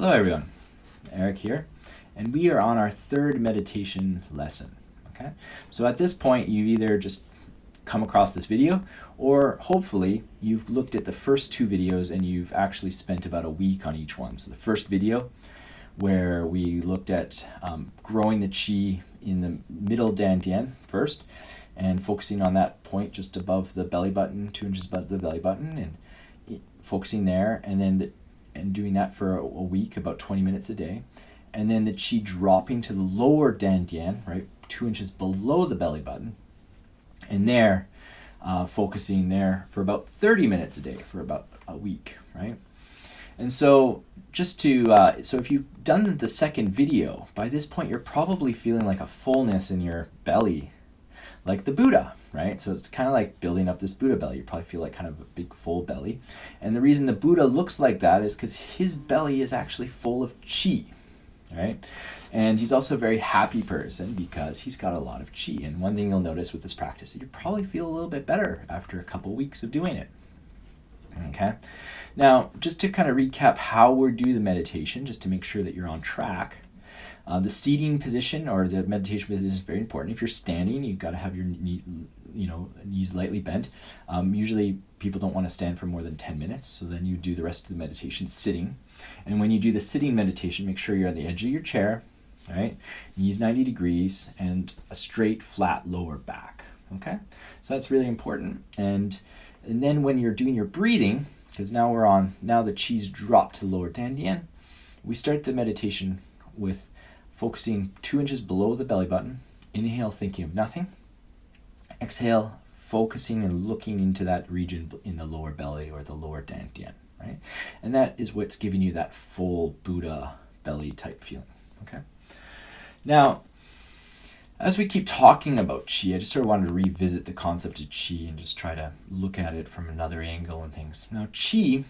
Hello everyone, Eric here, and we are on our third meditation lesson. Okay, so at this point you've either just come across this video or hopefully you've looked at the first two videos and you've actually spent about a week on each one. So the first video where we looked at growing the chi in the middle Dan Tien first and focusing on that point just above the belly button, 2 inches above the belly button, and focusing there, and then and doing that for a week, about 20 minutes a day. And then the chi dropping to the lower Dan Tien, right, 2 inches below the belly button, and there focusing there for about 30 minutes a day for about a week, right? And so just to, so if you've done the second video, by this point you're probably feeling like a fullness in your belly, like the Buddha, right? So it's kind of like building up this Buddha belly. You probably feel like kind of a big full belly. And the reason the Buddha looks like that is because his belly is actually full of chi, right? And he's also a very happy person because he's got a lot of chi. And one thing you'll notice with this practice is you probably feel a little bit better after a couple weeks of doing it. Okay. Now, just to kind of recap how we do the meditation, just to make sure that you're on track. The seating position or the meditation position is very important. If you're standing, you've got to have your knees lightly bent. Usually people don't want to stand for more than 10 minutes, so then you do the rest of the meditation sitting. And when you do the sitting meditation, make sure you're on the edge of your chair, right? Knees 90 degrees and a straight, flat lower back, okay? So that's really important. And then when you're doing your breathing, because now the chi's dropped to the lower Dan Tien, we start the meditation with focusing 2 inches below the belly button. Inhale, thinking of nothing. Exhale, focusing and looking into that region in the lower belly or the lower Dan Tien, right? And that is what's giving you that full Buddha belly type feeling, okay? Now, as we keep talking about chi, I just sort of wanted to revisit the concept of chi and just try to look at it from another angle and things. Now, chi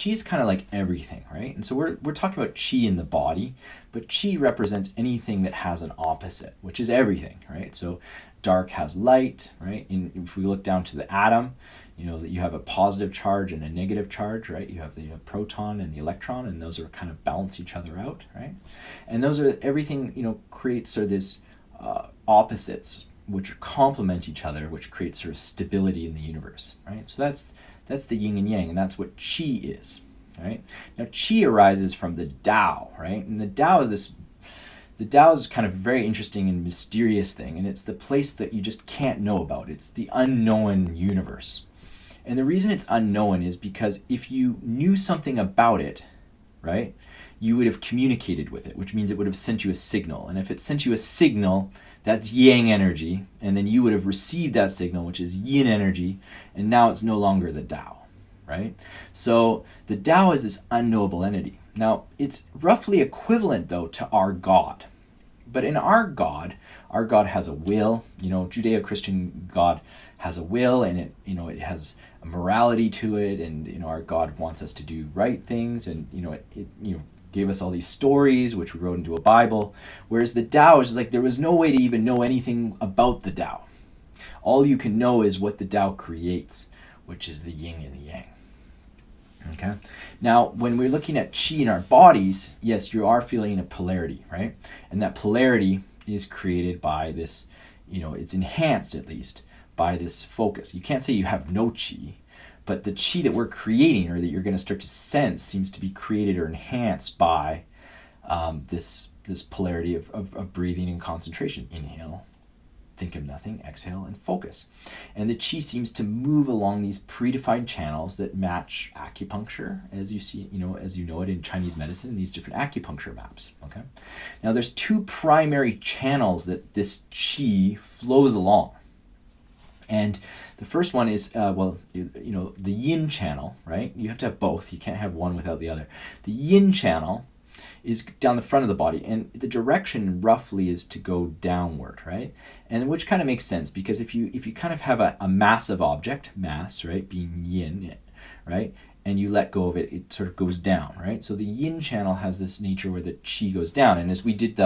is kind of like everything, right? And so we're talking about chi in the body, but chi represents anything that has an opposite, which is everything, right? So dark has light, right? And if we look down to the atom, you know that you have a positive charge and a negative charge, right? You have the proton and the electron, and those are kind of balance each other out, right? And those are everything, creates sort of this opposites, which complement each other, which creates sort of stability in the universe, right? So that's the yin and yang, and that's what chi is, right? Now, chi arises from the Tao, right? And the Tao is kind of a very interesting and mysterious thing, and it's the place that you just can't know about. It's the unknown universe. And the reason it's unknown is because if you knew something about it, right, you would have communicated with it, which means it would have sent you a signal. And if it sent you a signal, that's yang energy, and then you would have received that signal, which is yin energy, and now it's no longer the Tao, right? So the Tao is this unknowable entity. Now, it's roughly equivalent, though, to our God. But in our God has a will. Judeo-Christian God has a will, and it has a morality to it, and our God wants us to do right things, and it gave us all these stories, which we wrote into a Bible, whereas the Tao is like there was no way to even know anything about the Tao. All you can know is what the Tao creates, which is the yin and the yang. Okay? Now, when we're looking at chi in our bodies, yes, you are feeling a polarity, right? And that polarity is created by this, it's enhanced at least by this focus. You can't say you have no chi, but the chi that we're creating or that you're going to start to sense seems to be created or enhanced by this polarity of breathing and concentration. Inhale, think of nothing, exhale, and focus. And the chi seems to move along these predefined channels that match acupuncture, as you see, as you know it in Chinese medicine, these different acupuncture maps. Okay. Now there's two primary channels that this chi flows along. And the first one is, the yin channel, right? You have to have both. You can't have one without the other. The yin channel is down the front of the body, and the direction roughly is to go downward, right? And which kind of makes sense, because if you kind of have a massive object, mass, right, being yin, right, and you let go of it, it sort of goes down, right? So the yin channel has this nature where the chi goes down, and as we did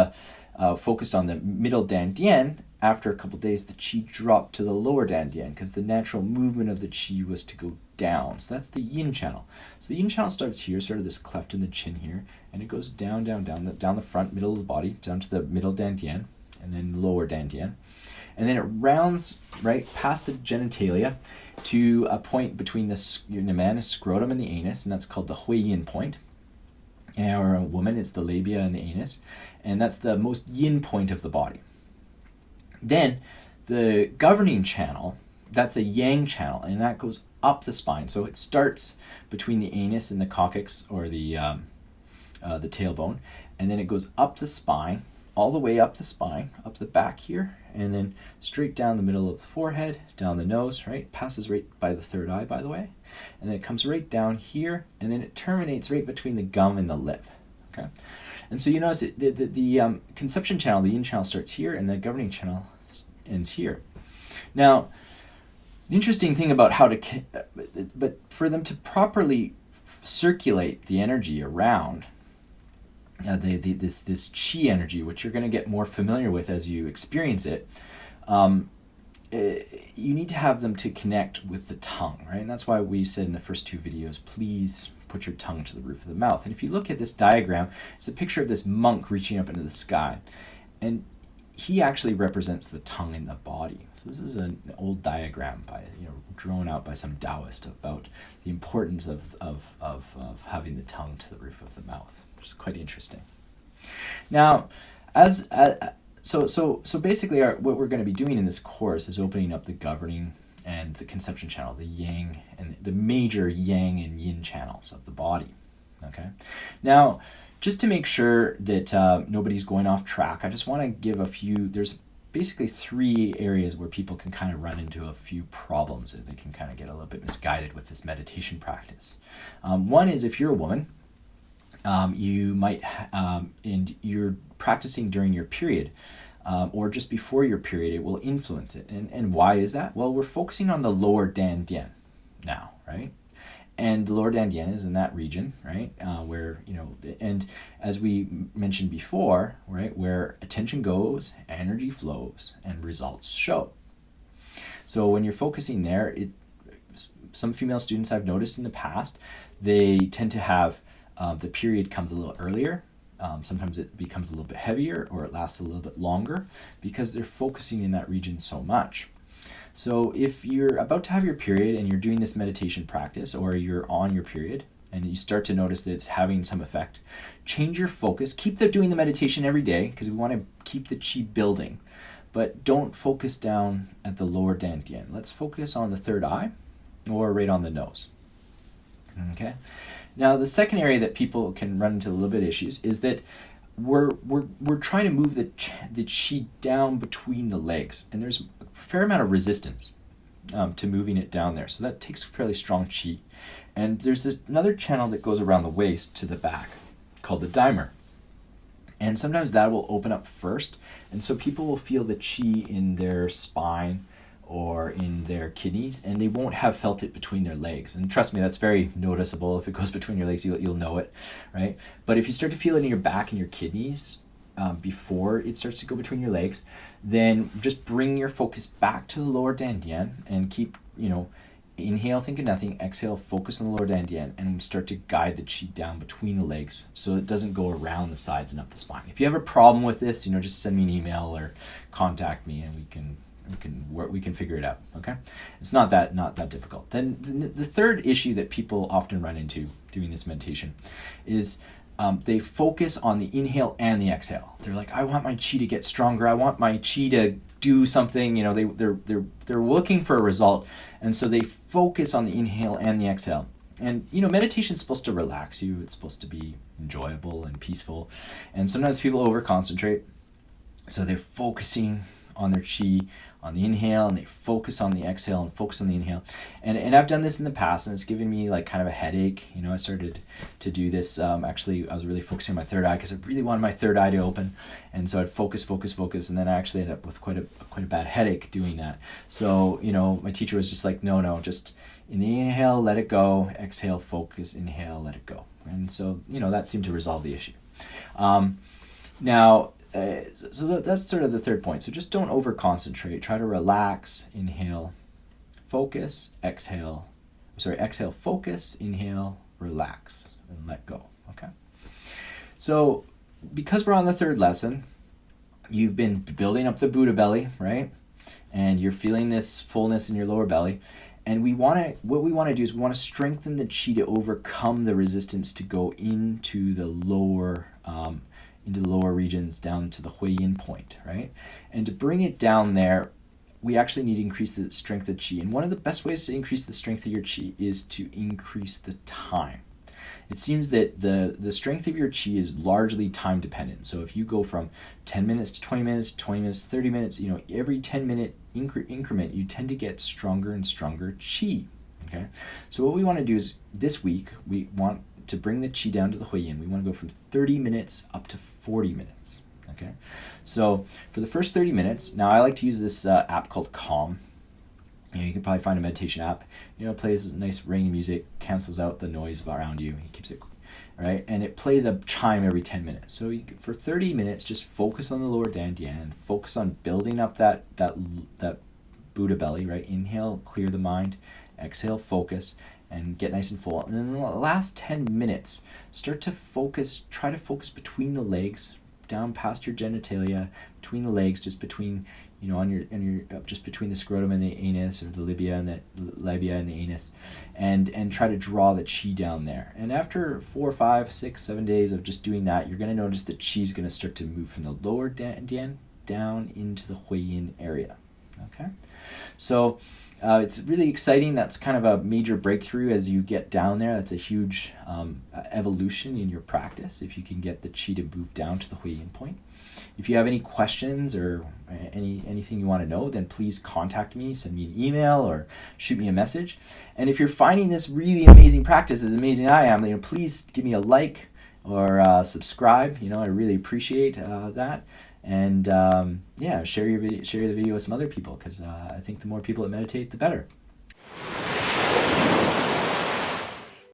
focused on the middle Dan Tien, after a couple days, the qi dropped to the lower Dan Tien because the natural movement of the qi was to go down. So that's the yin channel. So the yin channel starts here, sort of this cleft in the chin here, and it goes down, down, down the front, middle of the body, down to the middle Dan Tien, and then lower Dan Tien. And then it rounds right past the genitalia to a point between the man, scrotum, and the anus, and that's called the Hui Yin point. Or a woman, it's the labia and the anus, and that's the most yin point of the body. Then the governing channel, that's a yang channel, and that goes up the spine. So it starts between the anus and the coccyx, or the tailbone, and then it goes up the spine, all the way up the spine, up the back here, and then straight down the middle of the forehead, down the nose, right? Passes right by the third eye, by the way. And then it comes right down here, and then it terminates right between the gum and the lip, okay? And so you notice the conception channel, the yin channel, starts here, and the governing channel ends here. Now, the interesting thing about how to, but for them to properly circulate the energy around, this qi energy, which you're going to get more familiar with as you experience it, you need to have them to connect with the tongue, right? And that's why we said in the first two videos, please put your tongue to the roof of the mouth. And if you look at this diagram, it's a picture of this monk reaching up into the sky. And he actually represents the tongue in the body. So this is an old diagram drawn out by some Taoist about the importance of having the tongue to the roof of the mouth, which is quite interesting. Now, so basically what we're going to be doing in this course is opening up the governing and the conception channel, the yang and the major yang and yin channels of the body. Okay. Now, just to make sure that nobody's going off track, I just want to give a few. There's basically 3 areas where people can kind of run into a few problems, and they can kind of get a little bit misguided with this meditation practice. One is if you're a woman, you might, and you're practicing during your period, or just before your period, it will influence it. And why is that? Well, we're focusing on the lower Dan Tien now, right? And the lower Dan Tien is in that region, right? Where, and as we mentioned before, right, where attention goes, energy flows, and results show. So when you're focusing there, some female students I've noticed in the past, they tend to have the period comes a little earlier. Sometimes it becomes a little bit heavier, or it lasts a little bit longer because they're focusing in that region so much. So if you're about to have your period and you're doing this meditation practice, or you're on your period and you start to notice that it's having some effect, change your focus. Keep doing the meditation every day because we want to keep the qi building, but don't focus down at the lower Dan Tien. Let's focus on the third eye or right on the nose. Okay. Now, the second area that people can run into a little bit of issues is that we're trying to move the qi down between the legs, and there's a fair amount of resistance to moving it down there. So that takes fairly strong qi. And there's another channel that goes around the waist to the back called the dimer. And sometimes that will open up first, and so people will feel the qi in their spine or in their kidneys, and they won't have felt it between their legs. And trust me, that's very noticeable. If it goes between your legs, you'll know it, right? But if you start to feel it in your back and your kidneys before it starts to go between your legs, then just bring your focus back to the lower Dan Tien and keep, inhale, think of nothing, exhale, focus on the lower Dan Tien, and start to guide the qi down between the legs so it doesn't go around the sides and up the spine. If you have a problem with this, just send me an email or contact me, and we can figure it out. Okay, it's not that difficult. Then the third issue that people often run into doing this meditation is they focus on the inhale and the exhale. They're like, I want my qi to get stronger. I want my qi to do something. They're looking for a result, and so they focus on the inhale and the exhale. And meditation is supposed to relax you. It's supposed to be enjoyable and peaceful. And sometimes people over concentrate, so they're focusing on their qi on the inhale, and they focus on the exhale and focus on the inhale. And I've done this in the past, and it's given me like kind of a headache. I started to do this. Actually, I was really focusing on my third eye because I really wanted my third eye to open. And so I'd focus, and then I actually ended up with quite a bad headache doing that. So, my teacher was just like, no, just in the inhale, let it go. Exhale, focus, inhale, let it go. And so, that seemed to resolve the issue. Now, that's sort of the third point. So just don't over concentrate. Try to relax. Inhale, focus, exhale. Exhale, focus, inhale, relax, and let go. Okay. So because we're on the third lesson, you've been building up the Buddha belly, right? And you're feeling this fullness in your lower belly. And what we want to do is we want to strengthen the chi to overcome the resistance to go into the lower regions down to the Hui Yin point, right? And to bring it down there, we actually need to increase the strength of chi. And one of the best ways to increase the strength of your chi is to increase the time. It seems that the strength of your chi is largely time dependent. So if you go from 10 minutes to 20 minutes, 20 minutes, 30 minutes, every 10-minute increment, you tend to get stronger and stronger chi. Okay. So what we want to do is this week, we want to bring the chi down to the Hui Yin. We want to go from 30 minutes up to 40 minutes. Okay. So for the first 30 minutes, now I like to use this app called Calm. You can probably find a meditation app. It plays nice rainy music, cancels out the noise around you. It keeps it right, and it plays a chime every 10 minutes. So for 30 minutes, just focus on the lower Dan Tien. Focus on building up that Buddha belly. Right, inhale, clear the mind. Exhale, focus, and get nice and full. And then in the last 10 minutes, start to focus. Try to focus between the legs, down past your genitalia, between the legs, just between. Just between the scrotum and the anus, or the labia and the anus, and try to draw the chi down there. And after 4, 5, 6, 7 days of just doing that, you're going to notice that chi is going to start to move from the lower Dan down into the Hui Yin area. Okay, so it's really exciting. That's kind of a major breakthrough as you get down there. That's a huge evolution in your practice if you can get the chi to move down to the Hui Yin point. If you have any questions or anything you want to know, then please contact me, send me an email, or shoot me a message. And if you're finding this really amazing practice, as amazing as I am, please give me a like or subscribe. I really appreciate that. And share the video with some other people, because I think the more people that meditate, the better.